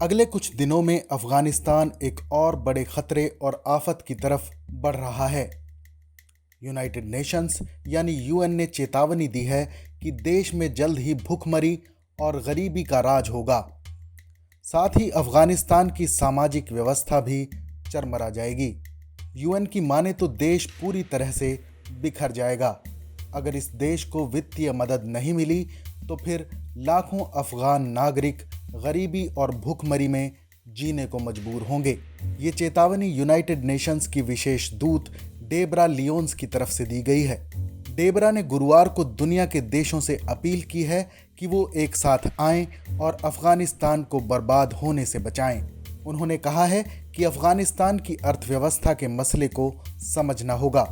अगले कुछ दिनों में अफगानिस्तान एक और बड़े खतरे और आफत की तरफ बढ़ रहा है। यूनाइटेड नेशंस यानी यूएन ने चेतावनी दी है कि देश में जल्द ही भूखमरी और गरीबी का राज होगा। साथ ही अफगानिस्तान की सामाजिक व्यवस्था भी चरमरा जाएगी। यूएन की माने तो देश पूरी तरह से बिखर जाएगा। अगर इस देश को वित्तीय मदद नहीं मिली तो फिर लाखों अफगान नागरिक गरीबी और भूखमरी में जीने को मजबूर होंगे। ये चेतावनी यूनाइटेड नेशंस की विशेष दूत डेबरा लियोन्स की तरफ से दी गई है। डेबरा ने गुरुवार को दुनिया के देशों से अपील की है कि वो एक साथ आएं और अफगानिस्तान को बर्बाद होने से बचाएं। उन्होंने कहा है कि अफगानिस्तान की अर्थव्यवस्था के मसले को समझना होगा।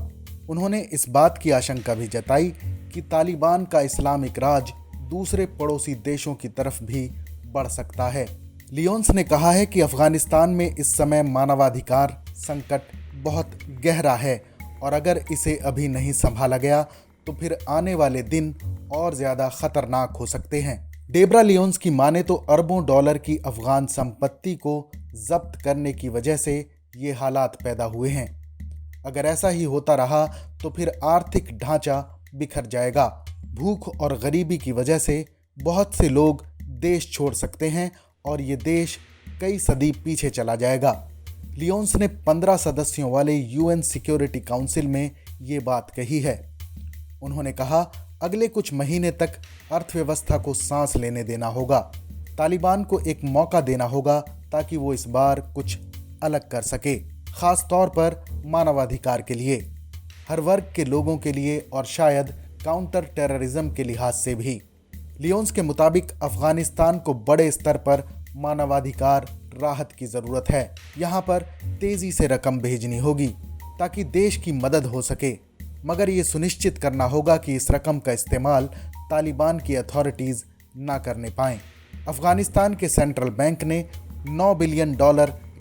उन्होंने इस बात की आशंका भी जताई कि तालिबान का इस्लामिक राज दूसरे पड़ोसी देशों की तरफ भी बढ़ सकता है। लियोन्स ने कहा है कि अफगानिस्तान में इस समय मानवाधिकार संकट बहुत गहरा है और अगर इसे अभी नहीं संभाला गया तो फिर आने वाले दिन और ज्यादा खतरनाक हो सकते हैं। डेबरा लियोन्स की माने तो अरबों डॉलर की अफगान संपत्ति को जब्त करने की वजह से ये हालात पैदा हुए हैं। अगर ऐसा ही होता रहा तो फिर आर्थिक ढांचा बिखर जाएगा। भूख और गरीबी की वजह से बहुत से लोग देश छोड़ सकते हैं और ये देश कई सदी पीछे चला जाएगा। लियोन्स ने 15 सदस्यों वाले यूएन सिक्योरिटी काउंसिल में ये बात कही है। उन्होंने कहा, अगले कुछ महीने तक अर्थव्यवस्था को सांस लेने देना होगा। तालिबान को एक मौका देना होगा ताकि वो इस बार कुछ अलग कर सके, खास तौर पर मानवाधिकार के लिए, हर वर्ग के लोगों के लिए और शायद काउंटर टेररिज्म के लिहाज से भी। लियोन्स के मुताबिक अफगानिस्तान को बड़े स्तर पर मानवाधिकार राहत की जरूरत है। यहाँ पर तेजी से रकम भेजनी होगी ताकि देश की मदद हो सके, मगर ये सुनिश्चित करना होगा कि इस रकम का इस्तेमाल तालिबान की अथॉरिटीज ना करने पाएं। अफगानिस्तान के सेंट्रल बैंक ने $9 बिलियन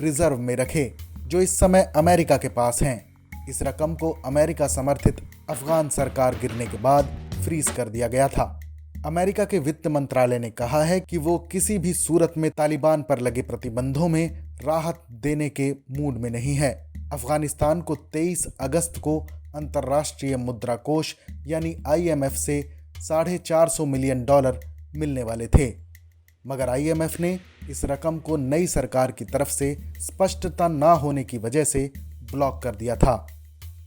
रिजर्व में रखे, जो इस समय अमेरिका के पास हैं। इस रकम को अमेरिका समर्थित अफगान सरकार गिरने के बाद फ्रीज कर दिया गया था। अमेरिका के वित्त मंत्रालय ने कहा है कि वो किसी भी सूरत में तालिबान पर लगे प्रतिबंधों में राहत देने के मूड में नहीं है। अफगानिस्तान को 23 अगस्त को अंतर्राष्ट्रीय मुद्रा कोष यानी IMF से $450 मिलियन मिलने वाले थे, मगर IMF ने इस रकम को नई सरकार की तरफ से स्पष्टता ना होने की वजह से ब्लॉक कर दिया था।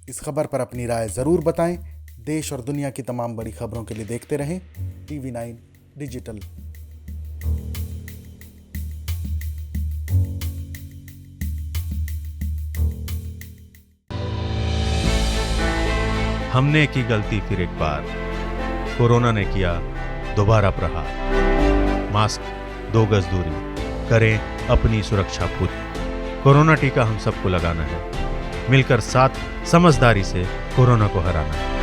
इस खबर पर अपनी राय जरूर बताएं। देश और दुनिया की तमाम बड़ी खबरों के लिए देखते रहें TV9 डिजिटल। हमने की गलती फिर एक बार, कोरोना ने किया दोबारा प्रहार। मास्क, 2 गज दूरी, करें अपनी सुरक्षा पूरी। कोरोना टीका हम सबको लगाना है, मिलकर साथ समझदारी से कोरोना को हराना है।